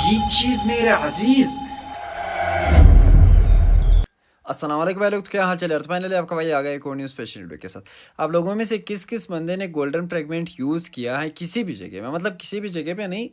वही चीज मेरे अजीज। अस्सलाम वालेकुम भाई लोग, तो क्या हाल चल रहा है। तो फाइनली आपका भाई आ गया एक और न्यू स्पेशल वीडियो के साथ। आप लोगों में से किस किस बंदे ने गोल्डन फ्रेगमेंट यूज़ किया है किसी भी जगह में, मतलब किसी भी जगह पे नहीं,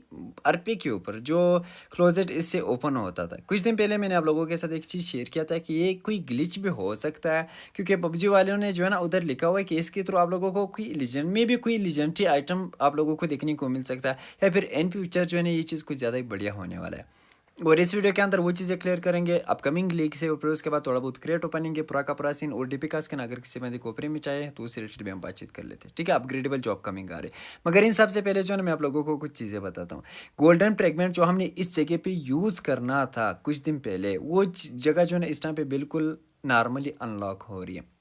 आरपी के ऊपर जो क्लोजेट इससे ओपन होता था। कुछ दिन पहले मैंने आप लोगों के साथ एक चीज़ शेयर किया था कि ये कोई ग्लिच भी हो सकता है, क्योंकि पबजी वालों ने जो है ना उधर लिखा हुआ है कि इसके थ्रू आप लोगों को कोई लीजेंड में भी कोई लीजेंडरी आइटम आप लोगों को देखने को मिल सकता है, या फिर इन फ्यूचर जो है ना ये चीज़ कुछ ज़्यादा ही बढ़िया होने वाला है। और इस वीडियो के अंदर वो चीज़ें क्लियर करेंगे अपकमिंग लीग से, और फिर उसके बाद थोड़ा बहुत क्रिएट ओपनिंग है, पूरा का पूरा सीन और डीपी का स्किन अगर किसी बंदे को ओपनिंग में चाहिए तो उससे रिलेटेड भी हम बातचीत कर लेते हैं। ठीक है, अपग्रेडेबल जॉब कमिंग आ रहे, मगर इन सबसे पहले जो है ना मैं आप लोगों को कुछ चीज़ें बताता हूँ। गोल्डन फ्रेगमेंट जो हमने इस जगह पे यूज़ करना था कुछ दिन पहले, वो जगह जो है ना इस टाइम पे बिल्कुल नॉर्मली अनलॉक हो रही है।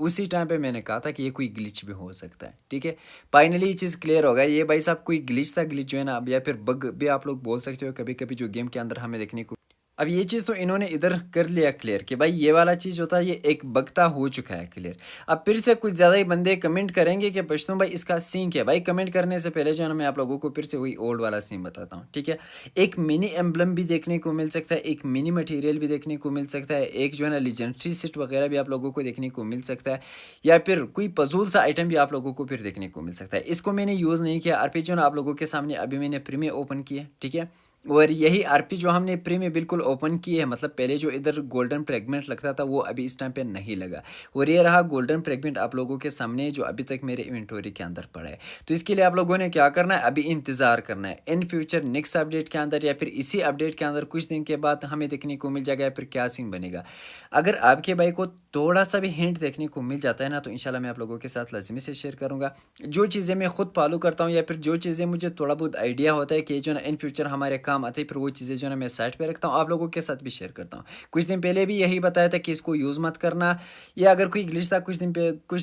उसी टाइम पे मैंने कहा था कि ये कोई ग्लिच भी हो सकता है। ठीक है, फाइनली ये चीज़ क्लियर हो गया। ये भाई साहब कोई ग्लिच था, ग्लिच जो है ना अब, या फिर बग भी आप लोग बोल सकते हो कभी कभी, जो गेम के अंदर हमें देखने को। अब ये चीज़ तो इन्होंने इधर कर लिया क्लियर कि भाई ये वाला चीज़ होता है, ये एक बगता हो चुका है क्लियर। अब फिर से कुछ ज़्यादा ही बंदे कमेंट करेंगे कि पश्तून भाई इसका सीन क्या है। भाई कमेंट करने से पहले जो है ना मैं आप लोगों को फिर से वही ओल्ड वाला सीन बताता हूँ। ठीक है, एक मिनी एम्बलम भी देखने को मिल सकता है, एक मिनी मटेरियल भी देखने को मिल सकता है, एक जो है ना लीजेंडरी सेट वगैरह भी आप लोगों को देखने को मिल सकता है, या फिर कोई पजूल सा आइटम भी आप लोगों को फिर देखने को मिल सकता है। इसको मैंने यूज़ नहीं किया। आरपी जो है ना आप लोगों के सामने अभी मैंने प्री में ओपन किया। ठीक है, और यही आरपी जो हमने प्री में बिल्कुल ओपन की है, मतलब पहले जो इधर गोल्डन फ्रेगमेंट लगता था वो अभी इस टाइम पे नहीं लगा, और ये रहा गोल्डन फ्रेगमेंट आप लोगों के सामने जो अभी तक मेरे इन्वेंटरी के अंदर पड़ा है। तो इसके लिए आप लोगों ने क्या करना है, अभी इंतज़ार करना है। इन फ्यूचर नेक्स्ट अपडेट के अंदर या फिर इसी अपडेट के अंदर कुछ दिन के बाद हमें देखने को मिल जाएगा, या फिर क्या सीन बनेगा। अगर आपके भाई को थोड़ा सा भी हिंट देखने को मिल जाता है ना, तो इंशाल्लाह मैं आप लोगों के साथ लाजमी से शेयर करूँगा। जो चीज़ें मैं खुद फॉलो करता हूँ, या फिर जो चीज़ें मुझे थोड़ा बहुत आइडिया होता है कि जो ना इन फ्यूचर हमारे काम आते हैं, फिर वो चीज़ें जो ना मैं साइड पे रखता हूँ, आप लोगों के साथ भी शेयर करता हूँ। कुछ दिन पहले भी यही बताया था कि इसको यूज़ मत करना, या अगर कोई ग्लिच था कुछ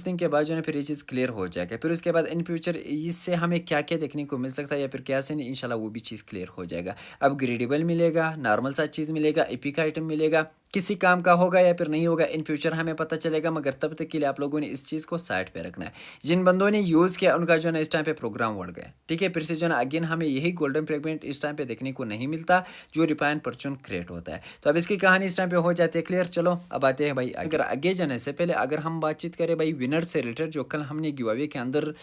दिन के बाद जो है फिर ये चीज़ क्लियर हो जाएगा। फिर उसके बाद इन फ्यूचर इससे हमें क्या क्या देखने को मिल सकता है, या फिर क्या से नहीं, इंशाल्लाह वो भी चीज़ क्लियर हो जाएगा। अपग्रेडेबल मिलेगा, नॉर्मल सा चीज़ मिलेगा, एपिक आइटम मिलेगा, किसी काम का होगा या फिर नहीं होगा इन फ्यूचर हमें पता चलेगा, मगर तब तक के लिए आप लोगों ने इस चीज़ को साइड पे रखना है। जिन बंदों ने यूज़ किया उनका जो है ना इस टाइम पे प्रोग्राम बढ़ गया। ठीक है, फिर से जो है ना अगेन हमें यही गोल्डन फ्रेगमेंट इस टाइम पे देखने को नहीं मिलता जो रिफाइन परचून क्रिएट होता है। तो अब इसकी कहानी इस टाइम पे हो जाती है क्लियर। चलो अब आते हैं भाई, अगर आगे जाने से पहले अगर हम बातचीत करें भाई विनर से रिलेटेड, जो कल हमने गिव के अंदर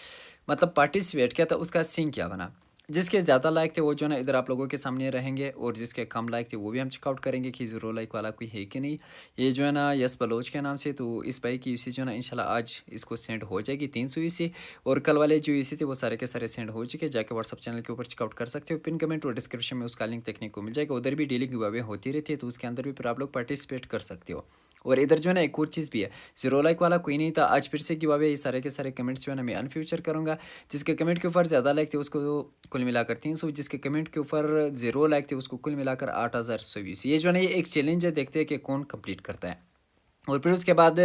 मतलब पार्टिसिपेट किया था, उसका सीन क्या बना। जिसके ज़्यादा लाइक थे वो जो है ना इधर आप लोगों के सामने रहेंगे, और जिसके कम लाइक थे वो भी हम चेकआउट करेंगे कि ज़ीरो लाइक वाला कोई है कि नहीं। ये जो है ना यस बलोच के नाम से, तो इस भाई की यूसी जो है ना इंशाल्लाह आज इसको सेंड हो जाएगी 300 यूसी, और कल वाले जो यूसी थे वो सारे के सारे सेंड हो चुके हैं। जाके व्हाट्सअप चैनल के ऊपर चेकआउट कर सकते हो, पिन कमेंट और डिस्क्रिप्शन में उसका लिंक देखने को मिल जाएगा। उधर भी डेली गिव अवे होती रहती है, तो उसके अंदर भी फिर आप लोग पार्टिसिपेट कर सकते हो। और इधर जो है ना एक और चीज़ भी है, जीरो लाइक वाला कोई नहीं था, आज फिर से गिव अवे, ये सारे के सारे कमेंट्स जो है ना मैं अनफ्यूचर करूँगा। जिसके कमेंट के ऊपर ज़्यादा लाइक थे उसको कुल मिलाकर 300, जिसके कमेंट के ऊपर जीरो लाइक थे उसको कुल मिलाकर 8,120। ये जो है ना ये एक चैलेंज है, देखते हैं कि कौन कंप्लीट करता है। और फिर उसके बाद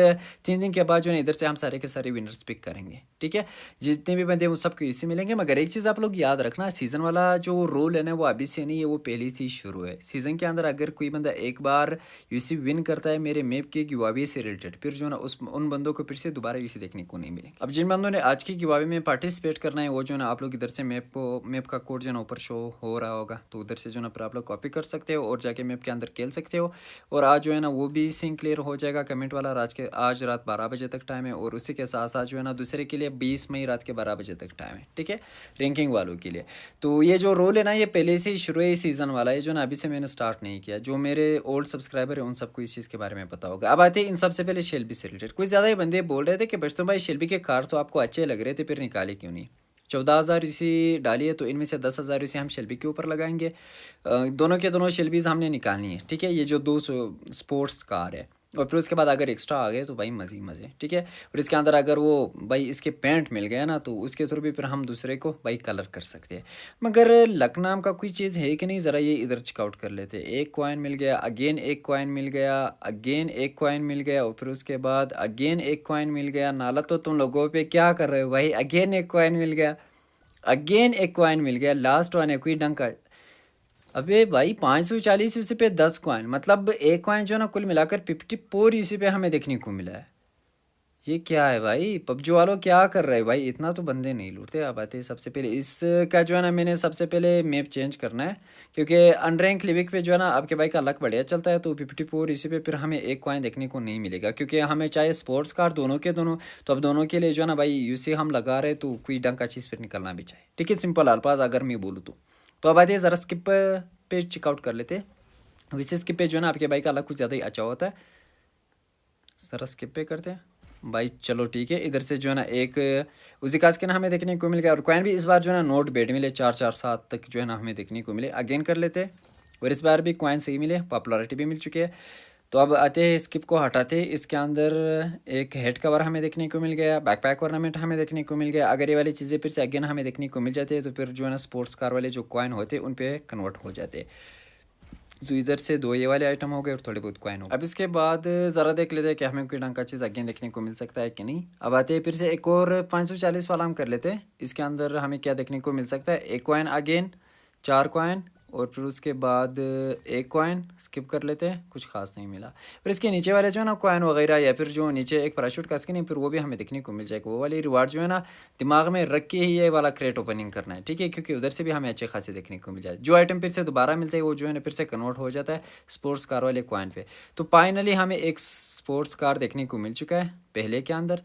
3 दिन के बाद जो है इधर से हम सारे के सारे विनर्स पिक करेंगे। ठीक है, जितने भी बंदे वो सबको इसी मिलेंगे, मगर एक चीज़ आप लोग याद रखना, सीज़न वाला जो रोल है ना वो अभी से नहीं है, वो पहले से ही शुरू है। सीज़न के अंदर अगर कोई बंदा एक बार यूसी विन करता है मेरे मैप के गिवावे से रिलेटेड, फिर जो है ना उन बंदों को फिर से दोबारा यूसी देखने को नहीं मिलेंगे। अब जिन बंदों ने आज की गिवावे में पार्टिसिपेट करना है वो जो है ना आप लोग इधर से मैप का कोड जो है ना ऊपर शो हो रहा होगा, तो उधर से जो है ना फिर आप लोग कॉपी कर सकते हो और जाके मैप के अंदर खेल सकते हो। और आज जो है ना वो भी सीन क्लियर हो जाएगा कमेंट वाला। आज रात 12 बजे तक टाइम है, और उसी के साथ साथ जो है ना दूसरे के लिए 20 मई रात के 12 बजे तक टाइम है। ठीक है, रैंकिंग वालों के लिए। तो ये जो रोल है ना ये पहले से ही शुरू है सीज़न वाला है, जो ना अभी से मैंने स्टार्ट नहीं किया। जो मेरे ओल्ड सब्सक्राइबर है उन सबको इस चीज़ के बारे में पता होगा। अब आते हैं इन सबसे पहले शेल्बी से रिलेटेड। कुछ ज़्यादा ही बंदे बोल रहे थे कि बच्चों भाई शेल्बी के कार तो आपको अच्छे लग रहे थे, फिर निकाले क्यों नहीं। 14,000 इसी डाली है, तो इनमें से 10,000 इसे हम शेल्बी के ऊपर लगाएंगे। दोनों के दोनों शेल्बीज हमने निकालनी है। ठीक है, ये जो दो स्पोर्ट्स कार है, और फिर उसके बाद अगर एक्स्ट्रा आ गए तो भाई मज़े मज़े। ठीक है, और इसके अंदर अगर वो भाई इसके पैंट मिल गया ना, तो उसके थ्रू भी फिर हम दूसरे को भाई कलर कर सकते हैं। मगर लक नाम का कोई चीज़ है कि नहीं, ज़रा ये इधर चेकआउट कर लेते। एक कॉइन मिल गया, अगेन एक कॉइन मिल गया, अगेन एक कॉइन मिल गया, और फिर उसके बाद अगेन एक कॉइन मिल गया। नाला तो तुम लोगों पे क्या कर रहे हो भाई, अगेन एक कॉइन मिल गया, अगेन एक कॉइन मिल गया, लास्ट वन है कोई ढंग का। अबे भाई 540 यूसी पे 10 कॉइन, मतलब एक कॉइन जो ना कुल मिलाकर 54 यूसी पे हमें देखने को मिला है। ये क्या है भाई, पबजी वालों क्या कर रहे हैं भाई, इतना तो बंदे नहीं लूटते। आप आते सबसे पहले इसका जो है ना, मैंने सबसे पहले मैप चेंज करना है, क्योंकि अनरैंक लिविक पे जो है ना आपके भाई का लक बढ़िया चलता है, तो 54 इसी पे फिर हमें एक कॉइन देखने को नहीं मिलेगा, क्योंकि हमें चाहिए स्पोर्ट्स कार दोनों के दोनों। तो अब दोनों के लिए जो है ना भाई यूसी हम लगा रहे, तो कोई ढंग का चीज़ फिर निकलना भी चाहिए, ठीक है, सिंपल अल्फाज अगर मैं बोलूँ तो अब आते ज़रा स्किप पे चेकआउट कर लेते। वैसे स्किप पे जो है ना आपके भाई का लक कुछ ज़्यादा ही अच्छा होता है, ज़रा स्किप पे करते हैं भाई। चलो ठीक है, इधर से जो है ना एक उसी का स्किन हमें देखने को मिल गया, और कॉइन भी इस बार जो है ना नोट बेड मिले, 447 तक जो है ना हमें देखने को मिले। अगेन कर लेते हैं, और इस बार भी कॉइन सही मिले, पॉपुलैरिटी भी मिल चुकी है। तो अब आते हैं स्किप को हटाते, इसके अंदर एक हेड कवर हमें देखने को मिल गया, बैकपैक ऑर्नामेंट हमें देखने को मिल गया। अगर ये वाली चीज़ें फिर से अगेन हमें देखने को मिल जाती है, तो फिर जो है ना स्पोर्ट्स कार वाले जो कॉइन होते हैं उन पर कन्वर्ट हो जाते हैं। तो इधर से दो ये वाले आइटम हो गए और थोड़े बहुत कॉइन हो। अब इसके बाद ज़रा देख लेते हैं कि हमें कोई ढंग का चीज़ अगेन देखने को मिल सकता है कि नहीं। अब आते हैं फिर से एक और 540 वाला हम कर लेते हैं। इसके अंदर हमें क्या देखने को मिल सकता है, एक कॉइन अगेन, 4 कॉइन, और फिर उसके बाद एक कॉइन स्किप कर लेते हैं, कुछ खास नहीं मिला। फिर इसके नीचे वाले जो है ना कॉइन वगैरह, या फिर जो नीचे एक पैराशूट का स्किन है, फिर वो भी हमें देखने को मिल जाएगा। वो वाली रिवार्ड जो है ना दिमाग में रख के ही ये वाला क्रेट ओपनिंग करना है, ठीक है, क्योंकि उधर से भी हमें अच्छे खासे देखने को मिल जाए। जो आइटम फिर से दोबारा मिलते हैं वो जो है ना फिर से कन्वर्ट हो जाता है स्पोर्ट्स कार वाले कॉइन पे। तो फाइनली हमें एक स्पोर्ट्स कार देखने को मिल चुका है पहले के अंदर,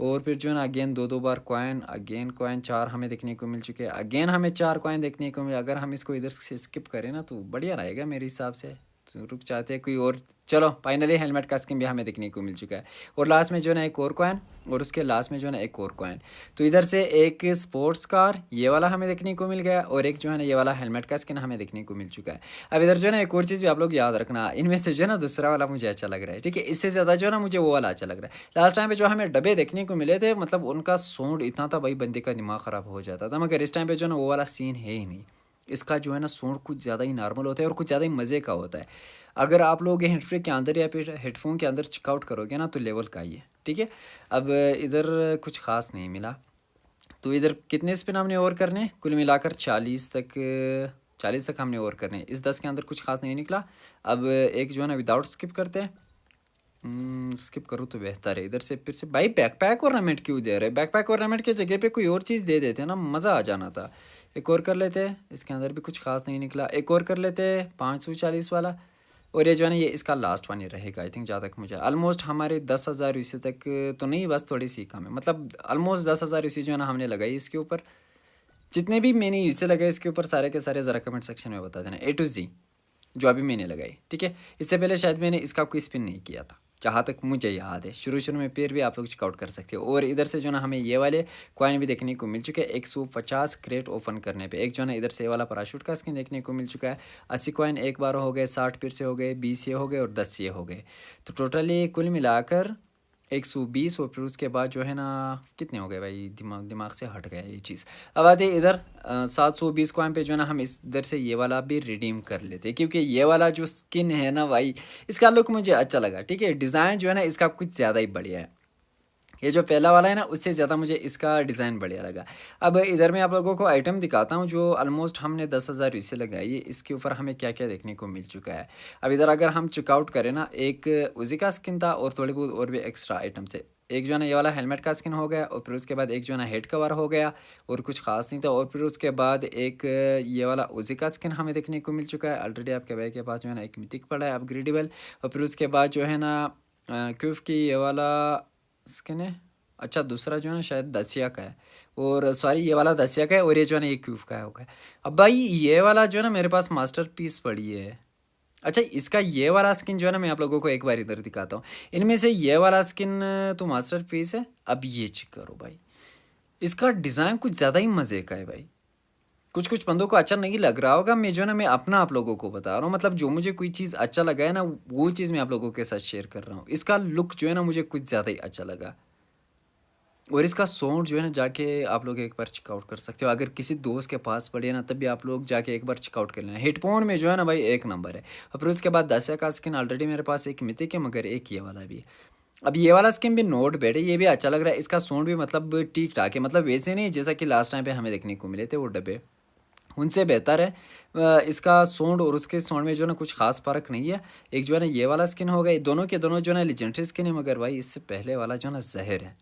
और फिर जो है ना अगेन दो बार कॉइन, अगेन कॉइन 4 हमें देखने को मिल चुके हैं, अगेन हमें 4 कॉइन देखने को मिले। अगर हम इसको इधर से स्किप करें ना तो बढ़िया रहेगा मेरे हिसाब से। तो रुक जाते हैं कोई और, चलो फाइनली हेलमेट का स्किन भी हमें देखने को मिल चुका है, और लास्ट में जो है ना एक और कॉइन, और उसके लास्ट में जो है ना एक और कॉइन। तो इधर से एक स्पोर्ट्स कार ये वाला हमें देखने को मिल गया, और एक जो है ना ये वाला हेलमेट का स्किन हमें देखने को मिल चुका है। अब इधर जो है ना एक और चीज़ भी आप लोग याद रखना, इनमें से जो है ना दूसरा वाला मुझे अच्छा लग रहा है, ठीक है, इससे ज़्यादा जो है ना मुझे वो वाला अच्छा लग रहा है। लास्ट टाइम पे जो हमें डब्बे देखने को मिले थे, मतलब उनका साउंड इतना था भाई बंदे का दिमाग ख़राब हो जाता था, मगर इस टाइम पे जो है ना वो वाला सीन है ही नहीं। इसका जो है ना साउंड कुछ ज़्यादा ही नॉर्मल होता है और कुछ ज़्यादा ही मज़े का होता है। अगर आप लोग हेड फ्री के अंदर या फिर हेडफोन के अंदर चेकआउट करोगे ना तो लेवल का ही है, ठीक है। अब इधर कुछ ख़ास नहीं मिला, तो इधर कितने स्पिन हमने और करने, कुल मिलाकर 40 तक हमने और करने। इस 10 के अंदर कुछ खास नहीं निकला। अब एक जो है ना विदाउट स्किप करते हैं, स्किप करूँ तो बेहतर है। इधर से फिर से भाई बैकपैक ऑर्नामेंट क्यों दे रहे, बैकपैक ऑर्नामेंट की जगह पे कोई और चीज़ दे देते ना, मज़ा आ जाना था। एक और कर लेते हैं, इसके अंदर भी कुछ खास नहीं निकला। एक और कर लेते हैं 540 वाला, और ये जो है ना ये इसका लास्ट वन ही रहेगा आई थिंक, जहाँ तक मुझे ऑलमोस्ट हमारे 10,000 यूसी तक तो नहीं, बस थोड़ी सी कम है, मतलब ऑलमोस्ट 10,000 यूसी जो है ना हमने लगाई इसके ऊपर। जितने भी मैंने यूसी लगाए इसके ऊपर सारे के सारे ज़रा कमेंट सेक्शन में बता देना, A to Z जो अभी मैंने लगाई, ठीक है। इससे पहले शायद मैंने इसका कोई स्पिन नहीं किया था जहाँ तक मुझे याद है, शुरू में, फिर भी आप लोग चेकआउट कर सकते हो। और इधर से जो ना हमें ये वाले कॉइन भी देखने को मिल चुके हैं 150 क्रेट ओपन करने पे। एक जो है इधर से वाला पैराशूट का स्किन देखने को मिल चुका है। 80 कॉइन एक बार हो गए, 60 फिर से हो गए, 20 ये हो गए और 10 ये हो गए। तो टोटली कुल मिलाकर 120, और फिर उसके बाद जो है ना कितने हो गए भाई, दिमाग से हट गया ये चीज़। अब आते इधर 720 कॉइन पे जो है ना हम इस इधर से ये वाला भी रिडीम कर लेते हैं, क्योंकि ये वाला जो स्किन है ना भाई इसका लुक मुझे अच्छा लगा, ठीक है। डिज़ाइन जो है ना इसका कुछ ज़्यादा ही बढ़िया है, ये जो पहला वाला है ना उससे ज़्यादा मुझे इसका डिज़ाइन बढ़िया लगा। अब इधर मैं आप लोगों को आइटम दिखाता हूँ जो ऑलमोस्ट हमने 10,000 इसे लगाई है, इसके ऊपर हमें क्या क्या देखने को मिल चुका है। अब इधर अगर हम चेकआउट करें ना, एक उसी का स्किन था और थोड़ी बहुत और भी एक्स्ट्रा आइटम से। एक जो है ना ये वाला हेलमेट का स्किन हो गया, और फिर उसके बाद एक जो है ना हेड कवर हो गया और कुछ खास नहीं था। और फिर उसके बाद एक ये वाला उसी का स्किन हमें देखने को मिल चुका है। ऑलरेडी आपके भाई के पास जो है ना एक मिथिक पड़ा है अपग्रेडेबल। और फिर उसके बाद जो है ना क्यूफ की ये वाला स्किन है, अच्छा दूसरा जो है ना शायद दसिया का है, और सॉरी ये वाला दसिया का है, और ये जो है ना ये क्यूब का है होगा। अब भाई ये वाला जो है ना मेरे पास मास्टर पीस पड़ी है। अच्छा इसका ये वाला स्किन जो है ना मैं आप लोगों को एक बार इधर दिखाता हूँ। इनमें से ये वाला स्किन तो मास्टर पीस है। अब ये चेक करो भाई, इसका डिज़ाइन कुछ ज़्यादा ही मज़े का है भाई। कुछ बंदों को अच्छा नहीं लग रहा होगा, मैं जो है ना मैं अपना आप लोगों को बता रहा हूँ, मतलब जो मुझे कोई चीज़ अच्छा लगा है ना वो चीज़ मैं आप लोगों के साथ शेयर कर रहा हूँ। इसका लुक जो है ना मुझे कुछ ज़्यादा ही अच्छा लगा, और इसका साउंड जो है ना जाके आप लोग एक बार चेकआउट कर सकते हो। अगर किसी दोस्त के पास पड़े ना तब भी आप लोग जाके एक बार चेकआउट कर लेना। हेडफोन में जो है ना भाई एक नंबर है। और फिर उसके बाद दसिया का स्किन ऑलरेडी मेरे पास एक मिथिक है, मगर एक ये वाला भी है। अब ये वाला स्किन भी नोट बैड है, ये भी अच्छा लग रहा है। इसका साउंड भी मतलब ठीक ठाक है, मतलब वैसे नहीं जैसा कि लास्ट टाइम पे हमें देखने को मिले थे वो डब्बे। उनसे बेहतर है। इसका साउंड और उसके साउंड में जो है ना कुछ खास फ़र्क नहीं है। एक जो है ना ये वाला स्किन हो गया, दोनों के दोनों जो है ना लेजेंडरी स्किन है, मगर भाई इससे पहले वाला जो है ना जहर है।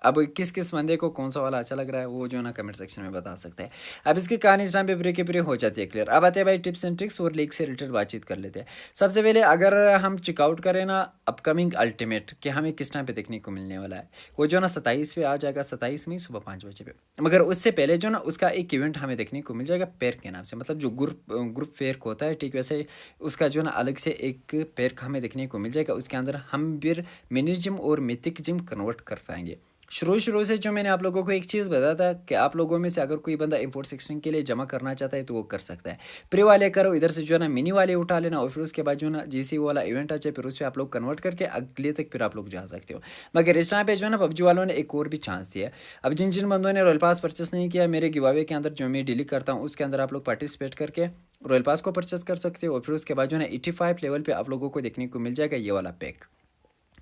अब किस किस बंदे को कौन सा वाला अच्छा लग रहा है वो जो है ना कमेंट सेक्शन में बता सकते हैं। अब इसकी कहानी इस टाइम पे पूरी की पूरी हो जाती है क्लियर। अब आते हैं भाई टिप्स एंड ट्रिक्स और लीग से रिलेटेड बातचीत कर लेते हैं। सबसे पहले अगर हम चेकआउट करें ना अपकमिंग अल्टीमेट कि हमें किस टाइम पे देखने को मिलने वाला है, वो जो है ना 27 पे आ जाएगा, 27 में सुबह 5 बजे पे। मगर उससे पहले जो ना उसका एक इवेंट हमें देखने को मिल जाएगा पेर के नाम से, मतलब जो ग्रुप फेयर होता है ठीक वैसे उसका जो ना अलग से एक पेर हमें देखने को मिल जाएगा। उसके अंदर हम फिर मिनी जिम और मिथिक जिम कन्वर्ट कर पाएंगे। शुरू से जो मैंने आप लोगों को एक चीज़ बताया था कि आप लोगों में से अगर कोई बंदा इम्पोर्ट 16 के लिए जमा करना चाहता है तो वो कर सकता है। प्री वाले करो, इधर से जो है ना मिनी वाले उठा लेना और फिर उसके बाद जो ना जीसी वाला इवेंट आ जाए फिर उस पर आप लोग कन्वर्ट करके अगले तक फिर आप लोग जा सकते हो। मगर इस टाइम पे जो है ना पबजी वालों ने एक और भी चांस दिया है। अब जिन जिन बंदों ने रॉयल पास परचेस नहीं किया, मेरे गिवावे के अंदर जो मैं डील करता हूँ उसके अंदर आप लोग पार्टिसिपेट करके रॉयल पास को परचेस कर सकते हो और फिर उसके बाद जो है ना 85 लेवल पर आप लोगों को देखने को मिल जाएगा ये वाला पैक।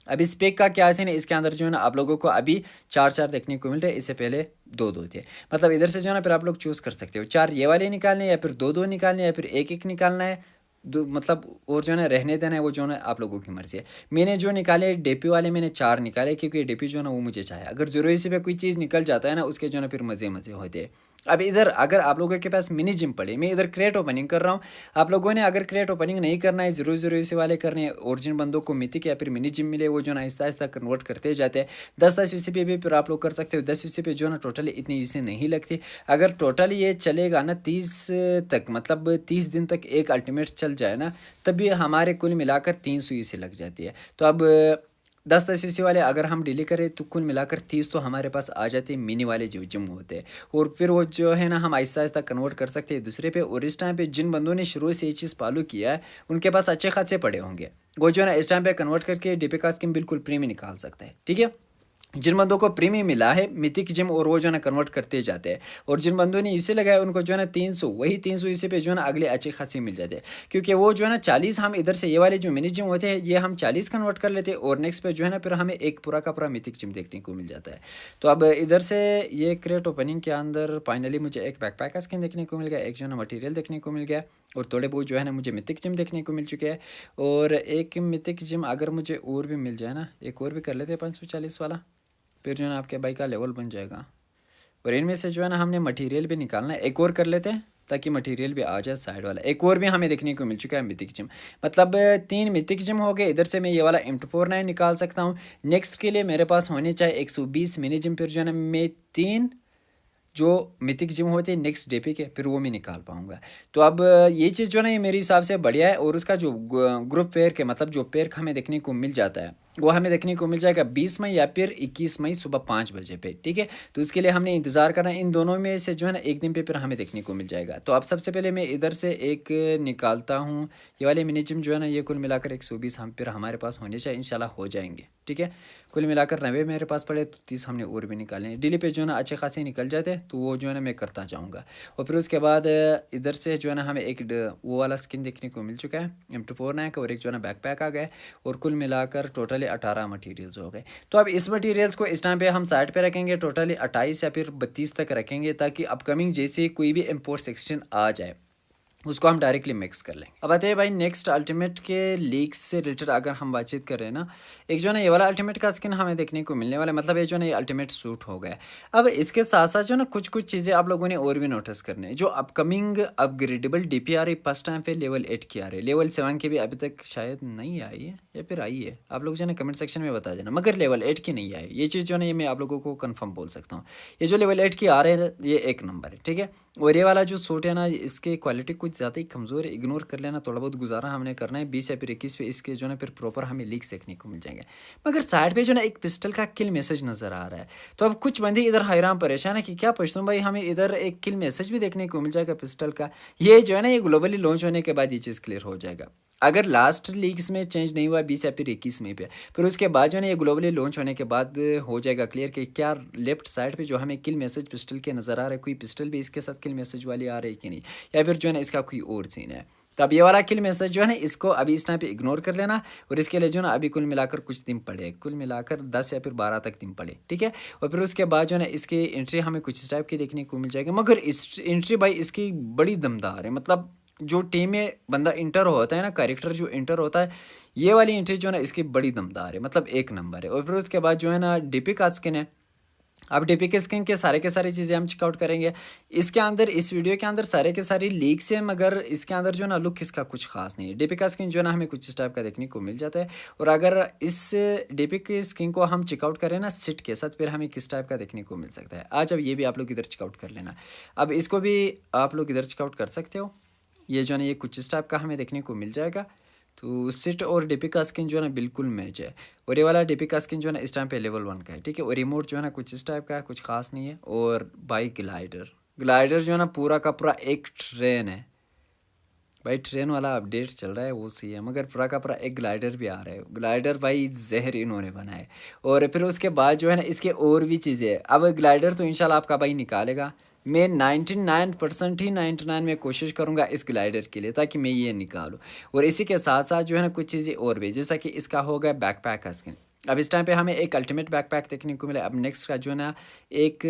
अब इस पैक का क्या सीन है, इसके अंदर जो है ना आप लोगों को अभी 4 देखने को मिल रहे हैं, इससे पहले 2 थे। मतलब इधर से जो है ना फिर आप लोग चूज़ कर सकते हो 4 ये वाले निकालने या फिर 2 निकालने या फिर एक निकालना है। दो मतलब और जो है ना रहने देना है वो जो है ना आप लोगों की मर्जी है। मैंने जो निकाले डीपी वाले मैंने 4 निकाले क्योंकि डीपी जो है ना वो मुझे चाहिए। अगर जरूरी से भी कोई चीज़ निकल जाता है ना उसके जो है ना फिर मज़े होते हैं। अब इधर अगर आप लोगों के पास मिनी जिम पड़े, मैं इधर क्रेट ओपनिंग कर रहा हूँ। आप लोगों ने अगर क्रेट ओपनिंग नहीं करना है, जरूरी से वाले करने हैं और जिन बंदों को मिथिक या फिर मिनी जिम मिले वो जो ना आहिस्ता आहिस्ता कन्वर्ट करते जाते हैं। 10 यूसी पे भी फिर आप लोग कर सकते हो। 10 यूसी पे जो ना टोटली इतनी यूसी नहीं लगती। अगर टोटली ये चलेगा ना 30 तक, मतलब 30 दिन तक एक अल्टीमेट चल जाए ना तभी हमारे कुल मिलाकर 300 यूसी लग जाती है। तो अब 10 यूसी वाले अगर हम डिले करें तो कुल मिलाकर 30 तो हमारे पास आ जाते हैं मिनी वाले जो जिम होते हैं। और फिर वो जो है ना हम आहिस्ता आहिस्ता कन्वर्ट कर सकते हैं दूसरे पे। और इस टाइम पे जिन बंदों ने शुरू से ये चीज़ फॉलो किया है उनके पास अच्छे खासे पड़े होंगे, वो जो है ना इस टाइम पे कन्वर्ट करके डीपी का स्किन बिल्कुल प्रीमियम निकाल सकते हैं। ठीक है, जिन बंदों को प्रीमियम मिला है मिथिक जिम और वो जो है ना कन्वर्ट करते जाते हैं और जिन बंदों ने इसे लगाया उनको जो है ना 300 वही 300 इसे पे जो है ना अगले अच्छे खासे मिल जाते हैं। क्योंकि वो जो है ना 40 हम इधर से ये वाले जो मिनी जिम होते हैं ये हम 40 कन्वर्ट कर लेते हैं और नेक्स्ट पे जो है ना फिर हमें एक पूरा का पूरा मिथिक जिम देखने को मिल जाता है। तो अब इधर से ये क्रेट ओपनिंग के अंदर फाइनली मुझे एक बैकपैक का स्किन देखने को मिल गया, एक जो है ना मटीरियल देखने को मिल गया और थोड़े बहुत जो है ना मुझे मिथिक जिम देखने को मिल चुके हैं। और एक मिथिक जिम अगर मुझे और भी मिल जाए ना, एक और भी कर लेते हैं 540 वाला, फिर जो है ना आपके बाइक का लेवल बन जाएगा। और इनमें से जो है ना हमने मटेरियल भी निकालना है, एक और कर लेते हैं ताकि मटेरियल भी आ जाए साइड वाला। एक और भी हमें देखने को मिल चुका है मिथिक जिम, मतलब 3 मिथिक जिम हो गए। इधर से मैं ये वाला M249 निकाल सकता हूँ। नेक्स्ट के लिए मेरे पास होने चाहिए 120 मिनी जिम, फिर जो है ना मैं 3 जो मिथिक जिम होते हैं नेक्स्ट डे पे के फिर वो मैं निकाल पाऊंगा। तो अब ये चीज़ जो है ना ये मेरे हिसाब से बढ़िया है। और उसका जो ग्रुप फेयर के मतलब जो पेयर हमें देखने को मिल जाता है वो हमें देखने को मिल जाएगा 20 मई या फिर 21 मई सुबह 5 बजे पे। ठीक है, तो उसके लिए हमने इंतज़ार करना है। इन दोनों में से जो है ना एक दिन पे फिर हमें देखने को मिल जाएगा। तो अब सबसे पहले मैं इधर से एक निकालता हूँ, ये वाले मिनी जिम जो है ना ये कुल मिलाकर 120 हम फिर हमारे पास होने चाहिए, इंशाल्लाह हो जाएंगे। ठीक है, कुल मिलाकर 90 मेरे पास पड़े तो 30 हमने और भी निकाले हैं। डिली पे जो है ना अच्छे खासे निकल जाते तो वो जो है ना मैं करता जाऊँगा। और फिर उसके बाद इधर से जो है ना हमें एक वो वाला स्किन देखने को मिल चुका है M249 का और एक जो है ना बैकपैक आ गया और कुल मिलाकर टोटली 18 मटेरियल्स हो गए। तो अब इस मटेरियल्स को इस टाइम पे हम साइड पे रखेंगे, टोटली 28 या फिर 32 तक रखेंगे ताकि अपकमिंग जैसे कोई भी इम्पोर्ट 16 आ जाए उसको हम डायरेक्टली मिक्स कर लेंगे। अब आते हैं भाई नेक्स्ट अल्टीमेट के लीक्स से रिलेटेड अगर हम बातचीत करें ना, एक जो है ना ये वाला अल्टीमेट का स्किन हमें देखने को मिलने वाला है, मतलब ये जो है ना ये अल्टीमेट सूट हो गया। अब इसके साथ साथ जो ना कुछ चीज़ें आप लोगों ने और भी नोटिस करने, जो अपकमिंग अपग्रेडेबल DP आ रही फर्स्ट टाइम पे लेवल 8 की आ रही है, लेवल 7 की भी अभी तक शायद नहीं आई है या फिर आई है, आप लोग जो है ना कमेंट सेक्शन में बता देना। मगर लेवल 8 की नहीं आई, ये चीज़ जो है ना ये मैं आप लोगों को कन्फर्म बोल सकता हूँ। ये जो लेवल 8 की आ रहे हैं ये एक नंबर है। ठीक है, और ये वाला जो सूट है ना इसकी क्वालिटी कुछ ज़्यादा ही कमज़ोर है, इग्नोर कर लेना, थोड़ा बहुत गुजारा हमने करना है। 20 या फिर 21 पे इसके जो है फिर प्रॉपर हमें लीक्स देखने को मिल जाएंगे। मगर साइड पे जो ना एक पिस्टल का किल मैसेज नज़र आ रहा है। तो अब कुछ बंदे इधर हैरान परेशान है कि क्या पूछता हूँ भाई, हमें इधर एक किल मैसेज भी देखने को मिल जाएगा पिस्टल का। ये जो है ना ये ग्लोबली लॉन्च होने के बाद ये चीज़ क्लियर हो जाएगा। अगर लास्ट लीग्स में चेंज नहीं हुआ 20 या फिर 21 में पे, फिर उसके बाद जो है ना ये ग्लोबली लॉन्च होने के बाद हो जाएगा क्लियर कि क्या लेफ्ट साइड पे जो हमें किल मैसेज पिस्टल के नज़र आ रहा है, कोई पिस्टल भी इसके साथ किल मैसेज वाली आ रही है कि नहीं, या फिर जो है ना इसका कोई और सीन है। तो अब ये वाला किल मैसेज जो है ना इसको अभी इस टाइम पे इग्नोर कर लेना और इसके लिए जो है ना अभी कुल मिलाकर कुछ दिन पड़े, कुल मिलाकर 10 या फिर 12 तक दिन पड़े, ठीक है। और फिर उसके बाद जो है ना इसकी एंट्री हमें कुछ इस टाइप की देखने को मिल जाएगी, मगर इस एंट्री भाई इसकी बड़ी दमदार है। मतलब जो टीम में बंदा इंटर होता है ना, कैरेक्टर जो इंटर होता है, ये वाली एंट्री जो है ना इसकी बड़ी दमदार है, मतलब एक नंबर है। और फिर उसके बाद जो है ना डीपी का स्किन है। अब डीपी के स्किन के सारी चीज़ें हम चेकआउट करेंगे। इसके अंदर इस वीडियो के अंदर सारे के सारी लीक्स हैं, मगर इसके अंदर जो है ना लुक इसका कुछ खास नहीं है। डीपी का स्किन जो है ना हमें कुछ इस टाइप का देखने को मिल जाता है। और अगर इस डीपी के स्किन को हम चेकआउट करें ना सिट के साथ, फिर हमें किस टाइप का देखने को मिल सकता है। आज अब ये भी आप लोग इधर चेकआउट कर लेना। अब इसको भी आप लोग इधर चेकआउट कर सकते हो। ये जो है ना ये कुछ इस टाइप का हमें देखने को मिल जाएगा। तो सिट और डीपी का स्किन जो है ना बिल्कुल मैच है। और ये वाला डीपी का स्किन जो है ना इस टाइम पे लेवल 1 का है, ठीक है। और रिमोट जो है ना कुछ इस टाइप का है, कुछ खास नहीं है। और बाइक ग्लाइडर जो है ना पूरा का पूरा एक ट्रेन है भाई। ट्रेन वाला अपडेट चल रहा है वो सही है, मगर पूरा का पूरा एक ग्लाइडर भी आ रहा है। ग्लाइडर भाई जहर इन्होंने बनाए। और फिर उसके बाद जो है ना इसके और भी चीज़ें हैं। अब ग्लाइडर तो इंशाल्लाह आपका भाई निकालेगा। मैं 99% ही 99 में कोशिश करूंगा इस ग्लाइडर के लिए, ताकि मैं ये निकालूं। और इसी के साथ साथ जो है ना कुछ चीज़ें और भी, जैसा कि इसका हो गया बैकपैक का स्किन। अब इस टाइम पे हमें एक अल्टीमेट बैकपैक देखने को मिला। अब नेक्स्ट का जो है ना एक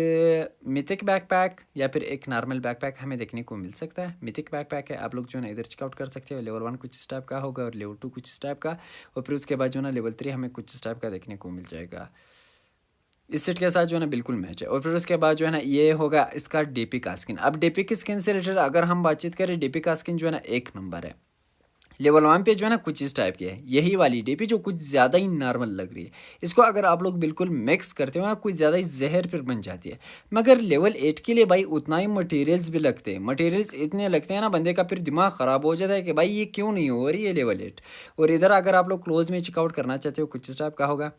मिथिक बैकपैक या फिर एक नॉर्मल बैकपैक हमें देखने को मिल सकता है। मिथिक बैकपैक है, आप लोग जो है ना इधर चेकआउट कर सकते हो। लेवल 1 कुछ इस टाइप का होगा और लेवल 2 कुछ इस टाइप का। और फिर उसके बाद जो है ना लेवल 3 हमें कुछ इस टाइप का देखने को मिल जाएगा। इस सेट के साथ जो है ना बिल्कुल मैच है। और फिर उसके बाद जो है ना ये होगा इसका डीपी का स्किन। अब डीपी की स्किन से रिलेटेड अगर हम बातचीत करें, डीपी का स्किन जो है ना एक नंबर है। लेवल 1 पे जो है ना कुछ इस टाइप की है, यही वाली डीपी जो कुछ ज़्यादा ही नॉर्मल लग रही है। इसको अगर आप लोग बिल्कुल मिक्स करते हो ना कुछ ज़्यादा ही जहर फिर बन जाती है। मगर लेवल 8 के लिए भाई उतना ही मटेरियल्स भी लगते हैं। मटेरियल्स इतने लगते हैं ना बंदे का फिर दिमाग ख़राब हो जाता है कि भाई ये क्यों नहीं हो रही है लेवल 8। और इधर अगर आप लोग क्लोज में चेकआउट करना चाहते हो कुछ इस टाइप का होगा।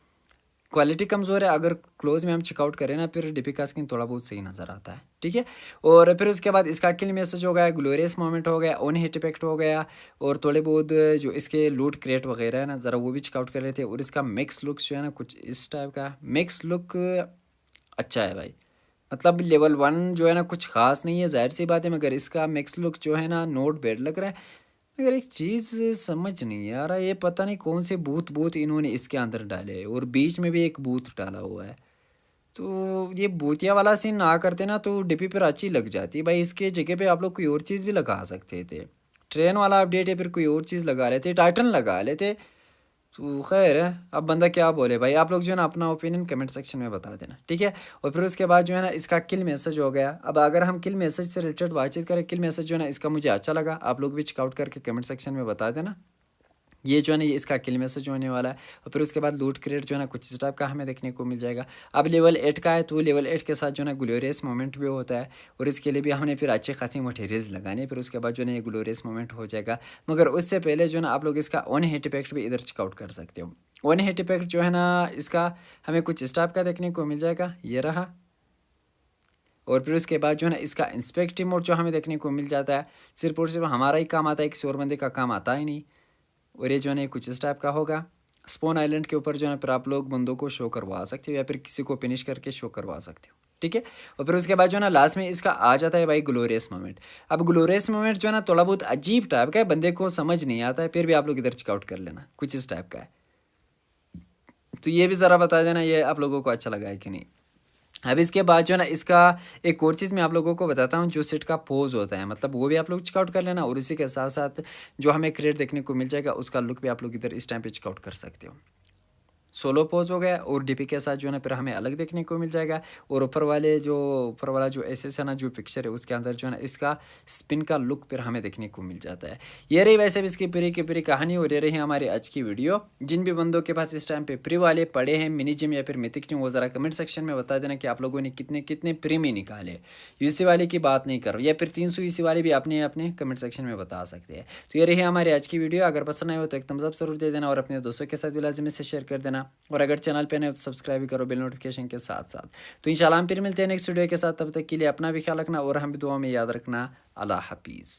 क्वालिटी कमज़ोर है, अगर क्लोज में हम चेकआउट करें ना फिर डीपी का स्किन थोड़ा बहुत सही नज़र आता है, ठीक है। और फिर उसके बाद इसका किल मैसेज हो गया, ग्लोरियस मोमेंट हो गया, ऑन हिट इफेक्ट हो गया। और थोड़े बहुत जो इसके लूट क्रिएट वगैरह है ना ज़रा वो भी चेकआउट कर रहे थे। और इसका मिक्स लुक्स जो है ना कुछ इस टाइप का मिक्स लुक अच्छा है भाई। मतलब लेवल 1 जो है ना कुछ खास नहीं है, जाहिर सी बात है, मगर इसका मिक्स लुक जो है ना नोट बैड लग रहा है। मगर एक चीज़ समझ नहीं आ रहा, ये पता नहीं कौन से बूथ बूथ इन्होंने इसके अंदर डाले हैं और बीच में भी एक बूथ डाला हुआ है। तो ये बूतिया वाला सीन ना करते ना तो डीपी पर अच्छी लग जाती भाई। इसके जगह पे आप लोग कोई और चीज़ भी लगा सकते थे। ट्रेन वाला अपडेट है, फिर कोई और चीज़ लगा लेते, टाइटन लगा लेते। तो खैर है, अब बंदा क्या बोले भाई। आप लोग जो है ना अपना ओपिनियन कमेंट सेक्शन में बता देना, ठीक है। और फिर उसके बाद जो है ना इसका किल मैसेज हो गया। अब अगर हम किल मैसेज से रिलेटेड बातचीत करें, किल मैसेज जो है ना इसका मुझे अच्छा लगा। आप लोग भी चेकआउट करके कमेंट सेक्शन में बता देना। ये जो है ना ये इसका किल मैसेज होने वाला है। और फिर उसके बाद लूट क्रेट जो है ना कुछ इस टाइप का हमें देखने को मिल जाएगा। अब लेवल 8 का है तो लेवल 8 के साथ जो है ना ग्लोरियस मोमेंट भी होता है। और इसके लिए भी हमने फिर अच्छी खासी मटेरियल्स लगाने, फिर उसके बाद जो है ना ये ग्लोरियस मोमेंट हो जाएगा। मगर उससे पहले जो है ना आप लोग इसका ऑन हिट इफेक्ट भी इधर चेकआउट कर सकते हो। ऑन हिट इफेक्ट जो है ना इसका हमें कुछ इस टाइप का देखने को मिल जाएगा, ये रहा। और फिर उसके बाद जो है ना इसका इंस्पेक्टिव मोड जो हमें देखने को मिल जाता है। सिर्फ और सिर्फ हमारा ही काम आता है, किसी और बंदे का काम आता ही नहीं। और ये जो है ना कुछ इस टाइप का होगा। स्पोन आइलैंड के ऊपर जो है ना फिर आप लोग बंदों को शो करवा सकते हो या फिर किसी को फिनिश करके शो करवा सकते हो, ठीक है। और फिर उसके बाद जो है ना लास्ट में इसका आ जाता है भाई ग्लोरियस मोमेंट। अब ग्लोरियस मोमेंट जो है ना थोड़ा बहुत अजीब टाइप का है, बंदे को समझ नहीं आता है, फिर भी आप लोग इधर चेकआउट कर लेना, कुछ इस टाइप का है। तो ये भी ज़रा बता देना ये आप लोगों को अच्छा लगा है कि नहीं। अब इसके बाद जो है ना इसका एक और चीज़ मैं आप लोगों को बताता हूँ, जो सेट का पोज होता है, मतलब वो भी आप लोग चेकआउट कर लेना। और इसी के साथ साथ जो हमें क्रिएट देखने को मिल जाएगा उसका लुक भी आप लोग इधर इस टाइम पे चेकआउट कर सकते हो। सोलो पोज हो गया और डीपी के साथ जो है ना फिर हमें अलग देखने को मिल जाएगा। और ऊपर वाला जो एसेस है ना जो पिक्चर है उसके अंदर जो है ना इसका स्पिन का लुक फिर हमें देखने को मिल जाता है। ये रही वैसे भी इसकी पूरी की पूरी कहानी। और ये रही हमारी आज की वीडियो। जिन भी बंदों के पास इस टाइम पे प्री वाले पड़े हैं मिनी जिम या फिर मिथिक जिम, वो ज़रा कमेंट सेक्शन में बता देना कि आप लोगों ने कितने कितने प्री में निकाले। यूसी वाले की बात नहीं कर रहा, या फिर 300 यूसी वाले भी अपने अपने कमेंट सेक्शन में बता सकते हैं। तो ये रही हमारी आज की वीडियो। अगर पसंद आए हो तो एक थम्स अप जरूर दे देना और अपने दोस्तों के साथ भी लाजमी से शेयर कर देना। और अगर चैनल पे नए तो सब्सक्राइब भी करो बेल नोटिफिकेशन के साथ साथ। तो इंशाल्लाह हम फिर मिलते हैं नेक्स्ट वीडियो के साथ, तब तक के लिए अपना भी ख्याल रखना और हम भी दुआ में याद रखना। अल्लाह हाफिज़।